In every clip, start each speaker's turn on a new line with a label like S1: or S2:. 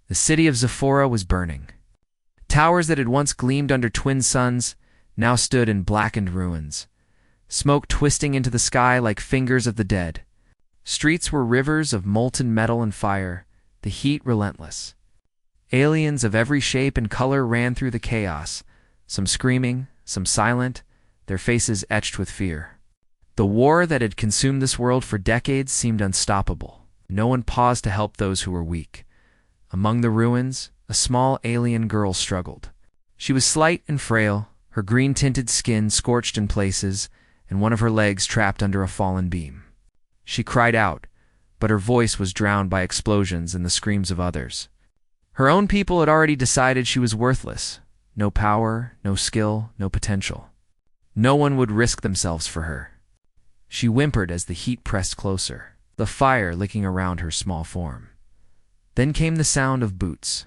S1: The city of Zephora was burning. Towers that had once gleamed under twin suns now stood in blackened ruins, smoke twisting into the sky like fingers of the dead. Streets were rivers of molten metal and fire, the heat relentless. Aliens of every shape and color ran through the chaos, some screaming, some silent, their faces etched with fear. The war that had consumed this world for decades seemed unstoppable. No one paused to help those who were weak. Among the ruins, a small alien girl struggled. She was slight and frail, her green-tinted skin scorched in places, and one of her legs trapped under a fallen beam. She cried out, but her voice was drowned by explosions and the screams of others. Her own people had already decided she was worthless. No power, no skill, no potential. No one would risk themselves for her. She whimpered as the heat pressed closer, the fire licking around her small form. Then came the sound of boots,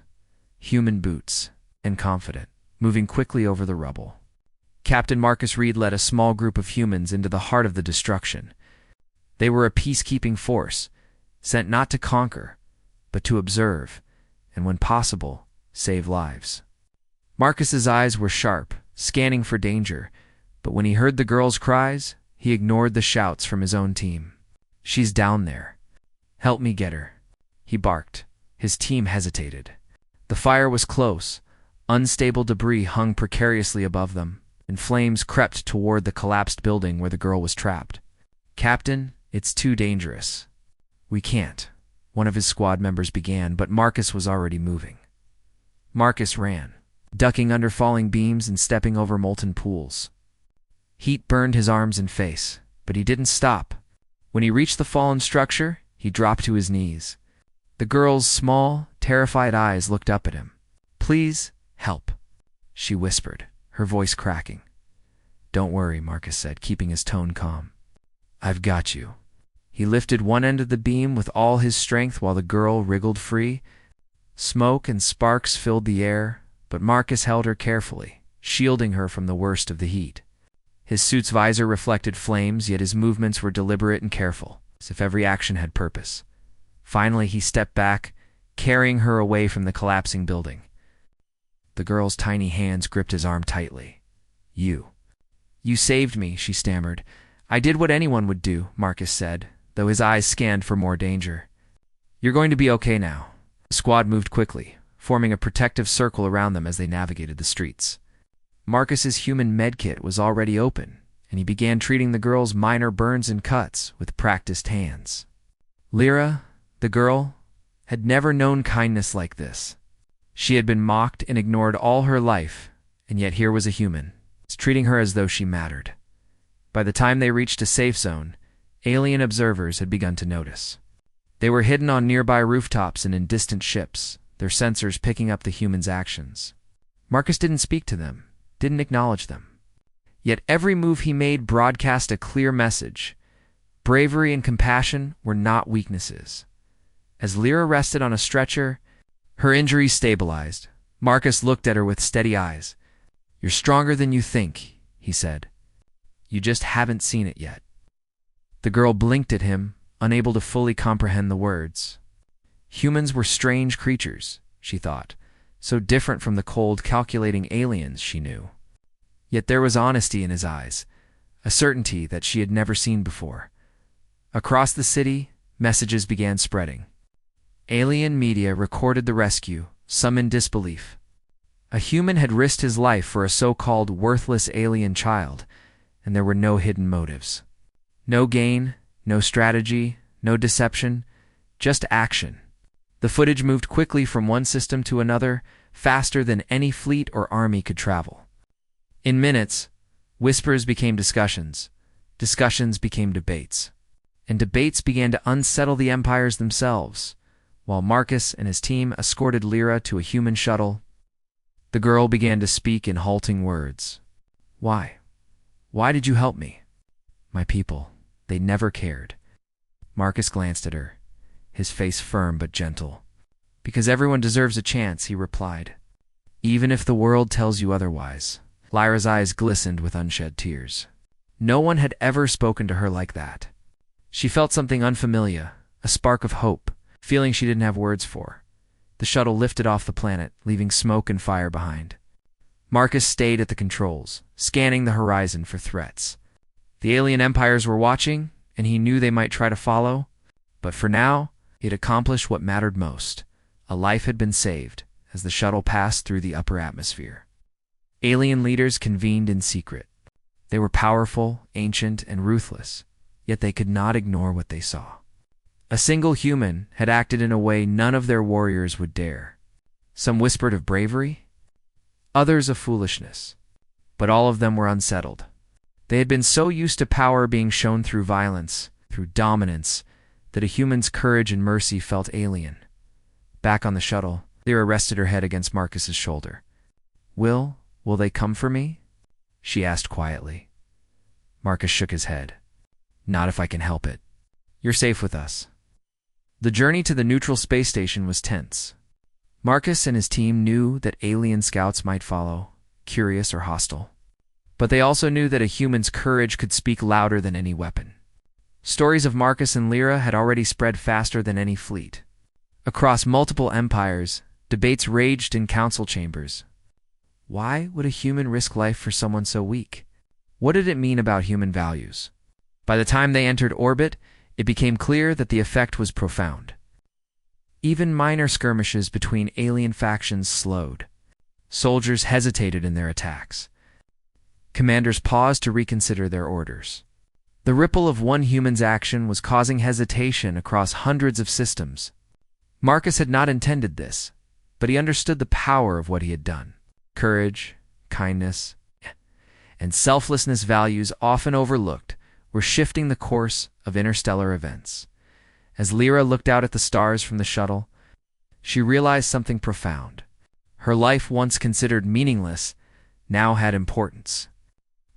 S1: human boots, and confident, moving quickly over the rubble. Captain Marcus Reed led a small group of humans into the heart of the destruction. They were a peacekeeping force, sent not to conquer, but to observe, and when possible, save lives. Marcus's eyes were sharp, scanning for danger, but when he heard the girl's cries, he ignored the shouts from his own team. "She's down there. Help me get her," he barked. His team hesitated. The fire was close. Unstable debris hung precariously above them, and flames crept toward the collapsed building where the girl was trapped. "Captain, it's too dangerous. We can't," one of his squad members began, but Marcus was already moving. Marcus ran, ducking under falling beams and stepping over molten pools. Heat burned his arms and face, but he didn't stop. When he reached the fallen structure, he dropped to his knees. The girl's small, terrified eyes looked up at him. "Please, help," she whispered, her voice cracking. "Don't worry," Marcus said, keeping his tone calm. "I've got you." He lifted one end of the beam with all his strength while the girl wriggled free. Smoke and sparks filled the air, but Marcus held her carefully, shielding her from the worst of the heat. His suit's visor reflected flames, yet his movements were deliberate and careful, as if every action had purpose. Finally, he stepped back, carrying her away from the collapsing building. The girl's tiny hands gripped his arm tightly. You saved me," she stammered. "I did what anyone would do," Marcus said, though his eyes scanned for more danger. "You're going to be okay now." The squad moved quickly, forming a protective circle around them as they navigated the streets. Marcus's human medkit was already open, and he began treating the girl's minor burns and cuts with practiced hands. Lyra, the girl, had never known kindness like this. She had been mocked and ignored all her life, and yet here was a human, treating her as though she mattered. By the time they reached a safe zone, alien observers had begun to notice. They were hidden on nearby rooftops and in distant ships, their sensors picking up the humans' actions. Marcus didn't speak to them, didn't acknowledge them. Yet every move he made broadcast a clear message. Bravery and compassion were not weaknesses. As Lyra rested on a stretcher, her injuries stabilized. Marcus looked at her with steady eyes. "You're stronger than you think," he said. "You just haven't seen it yet." The girl blinked at him, unable to fully comprehend the words. Humans were strange creatures, she thought, so different from the cold, calculating aliens she knew. Yet there was honesty in his eyes, a certainty that she had never seen before. Across the city, messages began spreading. Alien media recorded the rescue, some in disbelief. A human had risked his life for a so-called worthless alien child, and there were no hidden motives. No gain, no strategy, no deception, just action. The footage moved quickly from one system to another, faster than any fleet or army could travel. In minutes, whispers became discussions, discussions became debates, and debates began to unsettle the empires themselves. While Marcus and his team escorted Lyra to a human shuttle, the girl began to speak in halting words. "Why? Why did you help me?" "My people, they never cared." Marcus glanced at her, his face firm but gentle. "Because everyone deserves a chance," he replied. "Even if the world tells you otherwise." Lyra's eyes glistened with unshed tears. No one had ever spoken to her like that. She felt something unfamiliar, a spark of hope, feeling she didn't have words for. The shuttle lifted off the planet, leaving smoke and fire behind. Marcus stayed at the controls, scanning the horizon for threats. The alien empires were watching, and he knew they might try to follow. But for now, it accomplished what mattered most. A life had been saved as the shuttle passed through the upper atmosphere. Alien leaders convened in secret. They were powerful, ancient, and ruthless, yet they could not ignore what they saw. A single human had acted in a way none of their warriors would dare. Some whispered of bravery, others of foolishness, but all of them were unsettled. They had been so used to power being shown through violence, through dominance, that a human's courage and mercy felt alien. Back on the shuttle, Lyra rested her head against Marcus's shoulder. Will they come for me?" she asked quietly. Marcus shook his head. "Not if I can help it. You're safe with us." The journey to the neutral space station was tense. Marcus and his team knew that alien scouts might follow, curious or hostile. But they also knew that a human's courage could speak louder than any weapon. Stories of Marcus and Lyra had already spread faster than any fleet. Across multiple empires, debates raged in council chambers. Why would a human risk life for someone so weak? What did it mean about human values? By the time they entered orbit, it became clear that the effect was profound. Even minor skirmishes between alien factions slowed. Soldiers hesitated in their attacks. Commanders paused to reconsider their orders. The ripple of one human's action was causing hesitation across hundreds of systems. Marcus had not intended this, but he understood the power of what he had done. Courage, kindness, and selflessness, values often overlooked, were shifting the course of interstellar events. As Lyra looked out at the stars from the shuttle, she realized something profound. Her life, once considered meaningless, now had importance.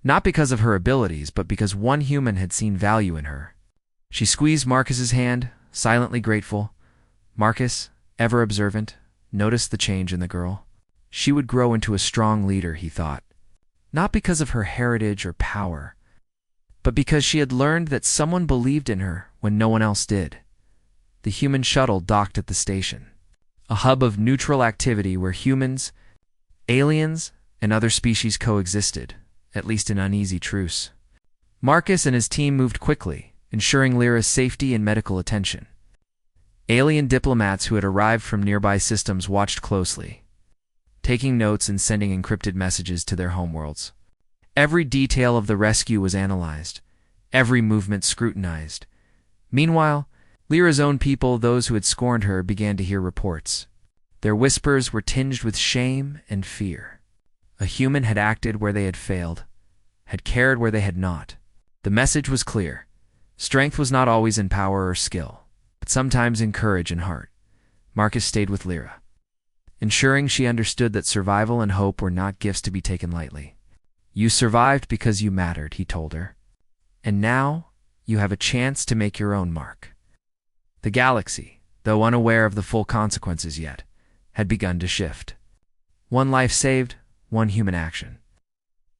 S1: Not because of her abilities, but because one human had seen value in her. She squeezed Marcus's hand, silently grateful. Marcus, ever observant, noticed the change in the girl. She would grow into a strong leader, he thought. Not because of her heritage or power, but because she had learned that someone believed in her when no one else did. The human shuttle docked at the station, a hub of neutral activity where humans, aliens, and other species coexisted, at least in uneasy truce. Marcus and his team moved quickly, ensuring Lyra's safety and medical attention. Alien diplomats who had arrived from nearby systems watched closely, taking notes and sending encrypted messages to their homeworlds. Every detail of the rescue was analyzed, every movement scrutinized. Meanwhile, Lyra's own people, those who had scorned her, began to hear reports. Their whispers were tinged with shame and fear. A human had acted where they had failed, had cared where they had not. The message was clear. Strength was not always in power or skill, but sometimes in courage and heart. Marcus stayed with Lyra, ensuring she understood that survival and hope were not gifts to be taken lightly. "You survived because you mattered," he told her. "And now you have a chance to make your own mark." The galaxy, though unaware of the full consequences yet, had begun to shift. One life saved, one human action.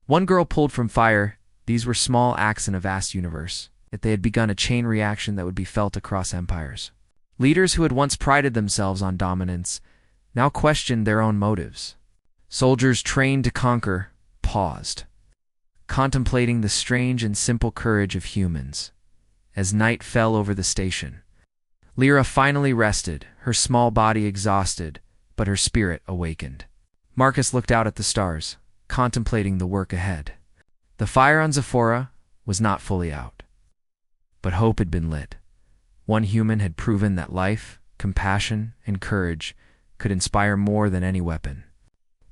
S1: One girl pulled from fire. These were small acts in a vast universe, yet they had begun a chain reaction that would be felt across empires. Leaders who had once prided themselves on dominance now questioned their own motives. Soldiers trained to conquer paused, contemplating the strange and simple courage of humans. As night fell over the station, Lyra finally rested, her small body exhausted, but her spirit awakened. Marcus looked out at the stars, contemplating the work ahead. The fire on Zephora was not fully out, but hope had been lit. One human had proven that life, compassion, and courage could inspire more than any weapon.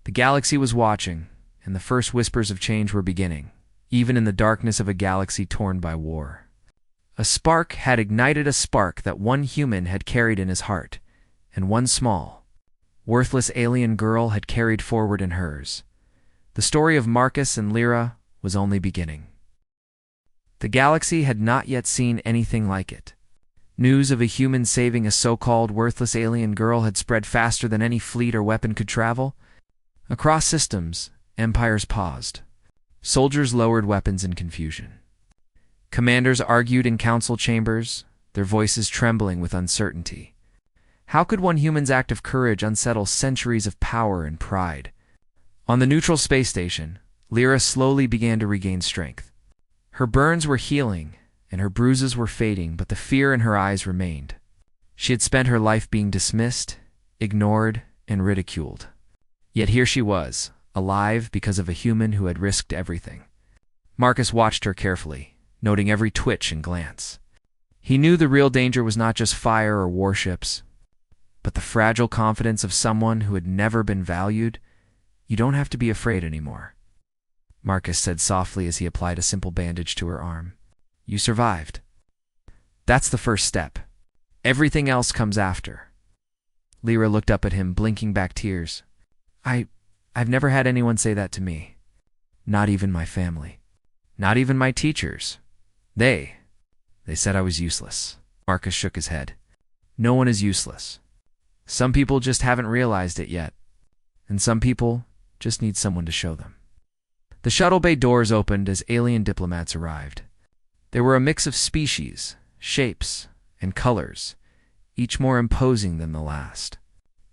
S1: The galaxy was watching, and the first whispers of change were beginning, even in the darkness of a galaxy torn by war. A spark had ignited a spark that one human had carried in his heart, and one small, worthless alien girl had carried forward in hers. The story of Marcus and Lyra was only beginning. The galaxy had not yet seen anything like it. News of a human saving a so-called worthless alien girl had spread faster than any fleet or weapon could travel. Across systems, empires paused. Soldiers lowered weapons in confusion. Commanders argued in council chambers, their voices trembling with uncertainty. How could one human's act of courage unsettle centuries of power and pride? On the neutral space station, Lyra slowly began to regain strength. Her burns were healing, and her bruises were fading, but the fear in her eyes remained. She had spent her life being dismissed, ignored, and ridiculed. Yet here she was, alive because of a human who had risked everything. Marcus watched her carefully, noting every twitch and glance. He knew the real danger was not just fire or warships, but the fragile confidence of someone who had never been valued. "You don't have to be afraid anymore," Marcus said softly as he applied a simple bandage to her arm. "You survived. That's the first step. Everything else comes after." Lyra looked up at him, blinking back tears. I've never had anyone say that to me. Not even my family. Not even my teachers. They said I was useless." Marcus shook his head. "No one is useless. Some people just haven't realized it yet. And some people just need someone to show them." The shuttle bay doors opened as alien diplomats arrived. They were a mix of species, shapes, and colors, each more imposing than the last.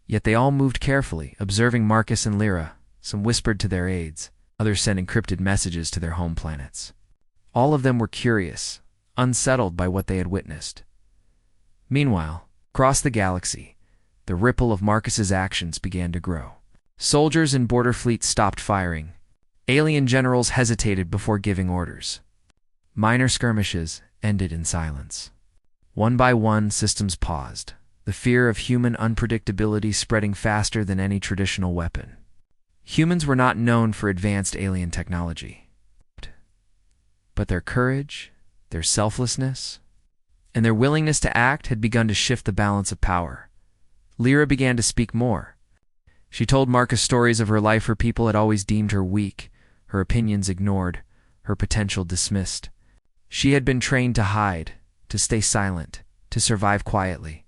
S1: Yet they all moved carefully, observing Marcus and Lyra. Some whispered to their aides, others sent encrypted messages to their home planets. All of them were curious, unsettled by what they had witnessed. Meanwhile, across the galaxy, the ripple of Marcus's actions began to grow. Soldiers and border fleets stopped firing. Alien generals hesitated before giving orders. Minor skirmishes ended in silence. One by one, systems paused, the fear of human unpredictability spreading faster than any traditional weapon. Humans were not known for advanced alien technology, but their courage, their selflessness, and their willingness to act had begun to shift the balance of power. Lyra began to speak more. She told Marcus stories of her life. Her people had always deemed her weak, her opinions ignored, her potential dismissed. She had been trained to hide, to stay silent, to survive quietly.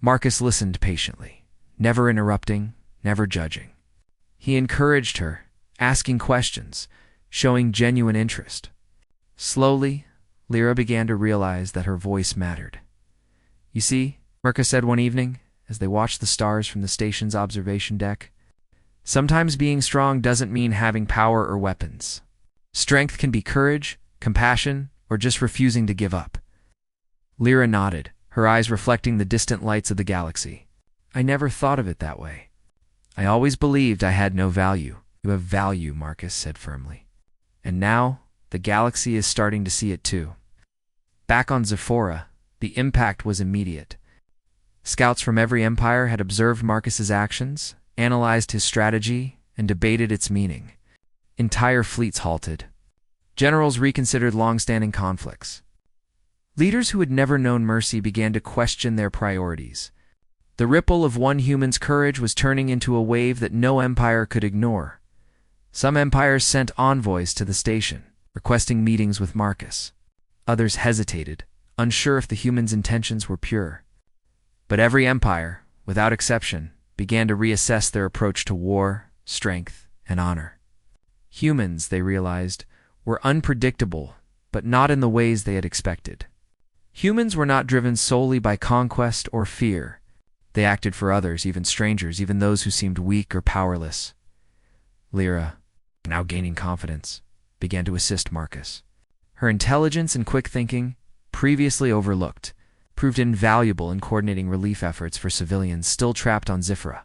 S1: Marcus listened patiently, never interrupting, never judging. He encouraged her, asking questions, showing genuine interest. Slowly, Lyra began to realize that her voice mattered. "You see," Marcus said one evening, as they watched the stars from the station's observation deck, "sometimes being strong doesn't mean having power or weapons. Strength can be courage, compassion, or just refusing to give up." Lyra nodded, her eyes reflecting the distant lights of the galaxy. "I never thought of it that way. I always believed I had no value." "You have value," Marcus said firmly. "And now, the galaxy is starting to see it too." Back on Zephora, the impact was immediate. Scouts from every empire had observed Marcus's actions, analyzed his strategy, and debated its meaning. Entire fleets halted. Generals reconsidered long-standing conflicts. Leaders who had never known mercy began to question their priorities. The ripple of one human's courage was turning into a wave that no empire could ignore. Some empires sent envoys to the station, requesting meetings with Marcus. Others hesitated, unsure if the human's intentions were pure. But every empire, without exception, began to reassess their approach to war, strength, and honor. Humans, they realized, were unpredictable, but not in the ways they had expected. Humans were not driven solely by conquest or fear. They acted for others, even strangers, even those who seemed weak or powerless. Lyra, now gaining confidence, began to assist Marcus. Her intelligence and quick thinking, previously overlooked, proved invaluable in coordinating relief efforts for civilians still trapped on Zephora.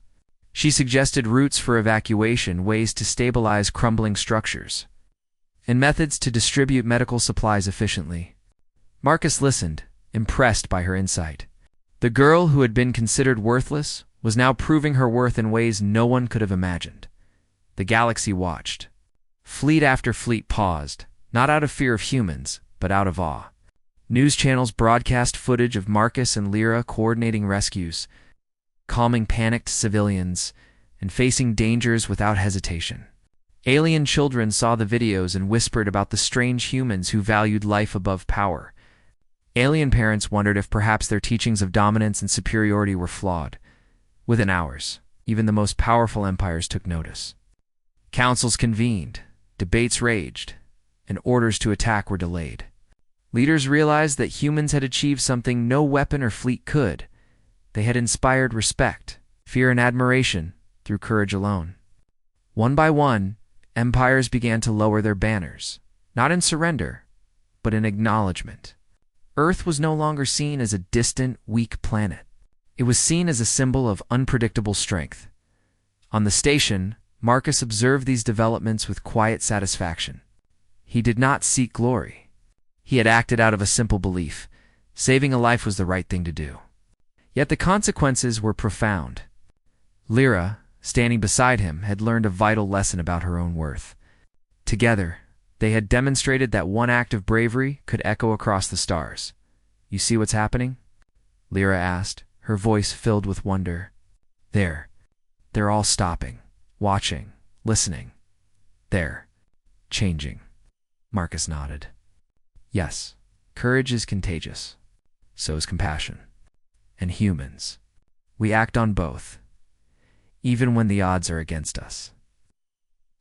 S1: She suggested routes for evacuation, ways to stabilize crumbling structures, and methods to distribute medical supplies efficiently. Marcus listened, impressed by her insight. The girl who had been considered worthless was now proving her worth in ways no one could have imagined. The galaxy watched. Fleet after fleet paused, not out of fear of humans, but out of awe. News channels broadcast footage of Marcus and Lyra coordinating rescues, calming panicked civilians, and facing dangers without hesitation. Alien children saw the videos and whispered about the strange humans who valued life above power. Alien parents wondered if perhaps their teachings of dominance and superiority were flawed. Within hours, even the most powerful empires took notice. Councils convened, debates raged, and orders to attack were delayed. Leaders realized that humans had achieved something no weapon or fleet could. They had inspired respect, fear, and admiration through courage alone. One by one, empires began to lower their banners, not in surrender, but in acknowledgement. Earth was no longer seen as a distant, weak planet. It was seen as a symbol of unpredictable strength. On the station, Marcus observed these developments with quiet satisfaction. He did not seek glory. He had acted out of a simple belief: saving a life was the right thing to do. Yet the consequences were profound. Lyra, standing beside him, had learned a vital lesson about her own worth. Together, they had demonstrated that one act of bravery could echo across the stars. "You see what's happening?" Lyra asked, her voice filled with wonder. They're all stopping, watching, listening. They're changing." Marcus nodded. "Yes, courage is contagious. So is compassion. And humans. We act on both, even when the odds are against us."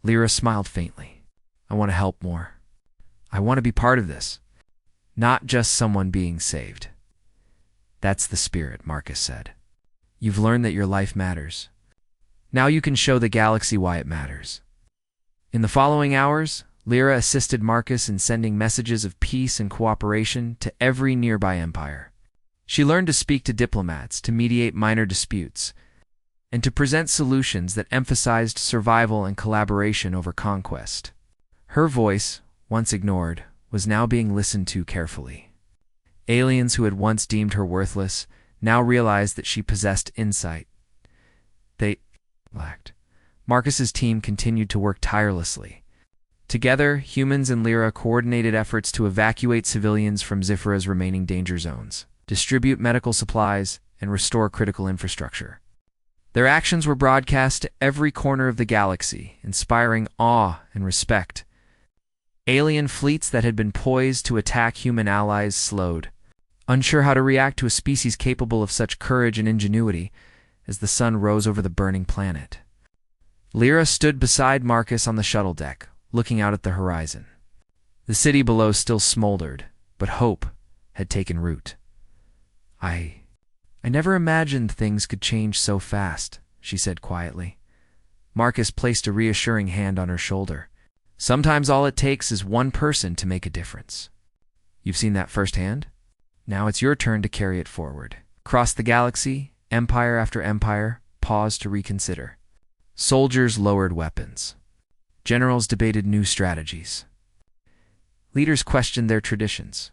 S1: Lyra smiled faintly. "I want to help more. I want to be part of this, not just someone being saved." "That's the spirit," Marcus said. "You've learned that your life matters. Now you can show the galaxy why it matters." In the following hours, Lyra assisted Marcus in sending messages of peace and cooperation to every nearby empire. She learned to speak to diplomats, to mediate minor disputes, and to present solutions that emphasized survival and collaboration over conquest. Her voice, once ignored, was now being listened to carefully. Aliens who had once deemed her worthless now realized that she possessed insight they lacked. Marcus's team continued to work tirelessly. Together, humans and Lyra coordinated efforts to evacuate civilians from Zifra's remaining danger zones, distribute medical supplies, and restore critical infrastructure. Their actions were broadcast to every corner of the galaxy, inspiring awe and respect. Alien fleets that had been poised to attack human allies slowed, unsure how to react to a species capable of such courage and ingenuity, as the sun rose over the burning planet. Lyra stood beside Marcus on the shuttle deck, looking out at the horizon. The city below still smoldered, but hope had taken root. I never imagined things could change so fast," she said quietly. Marcus placed a reassuring hand on her shoulder. "Sometimes all it takes is one person to make a difference. You've seen that firsthand? Now it's your turn to carry it forward." Across the galaxy, empire after empire paused to reconsider. Soldiers lowered weapons. Generals debated new strategies. Leaders questioned their traditions.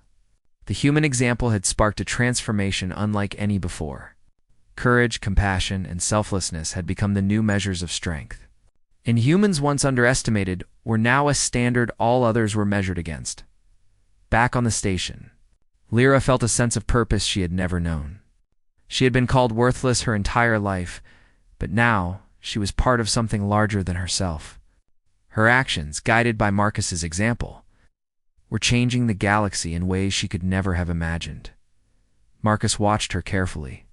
S1: The human example had sparked a transformation unlike any before. Courage, compassion, and selflessness had become the new measures of strength. And humans once underestimated were now a standard all others were measured against. Back on the station, Lyra felt a sense of purpose she had never known. She had been called worthless her entire life, but now she was part of something larger than herself. Her actions, guided by Marcus's example, were changing the galaxy in ways she could never have imagined. Marcus watched her carefully.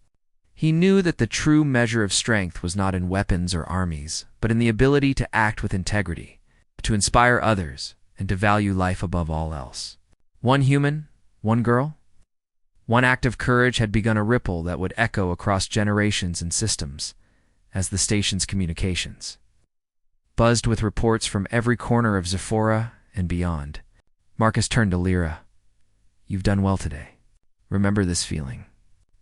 S1: He knew that the true measure of strength was not in weapons or armies, but in the ability to act with integrity, to inspire others, and to value life above all else. One human, one girl, one act of courage had begun a ripple that would echo across generations and systems, as the station's communications buzzed with reports from every corner of Zifora and beyond. Marcus turned to Lyra. "You've done well today. Remember this feeling.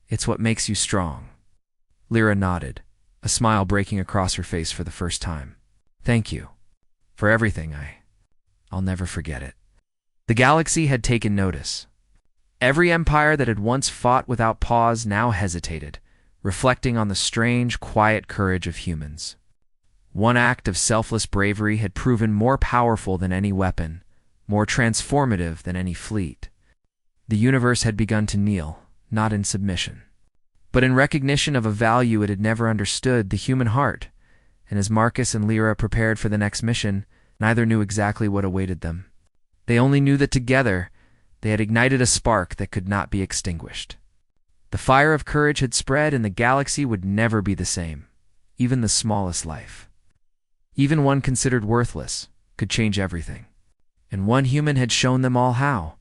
S1: It's what makes you strong." Lyra nodded, a smile breaking across her face for the first time. "Thank you. For everything. I'll never forget it." The galaxy had taken notice. Every empire that had once fought without pause now hesitated, reflecting on the strange, quiet courage of humans. One act of selfless bravery had proven more powerful than any weapon, more transformative than any fleet. The universe had begun to kneel, not in submission, but in recognition of a value it had never understood, the human heart. And as Marcus and Lyra prepared for the next mission, neither knew exactly what awaited them. They only knew that together they had ignited a spark that could not be extinguished. The fire of courage had spread, and the galaxy would never be the same. Even the smallest life, even one considered worthless, could change everything. And one human had shown them all how.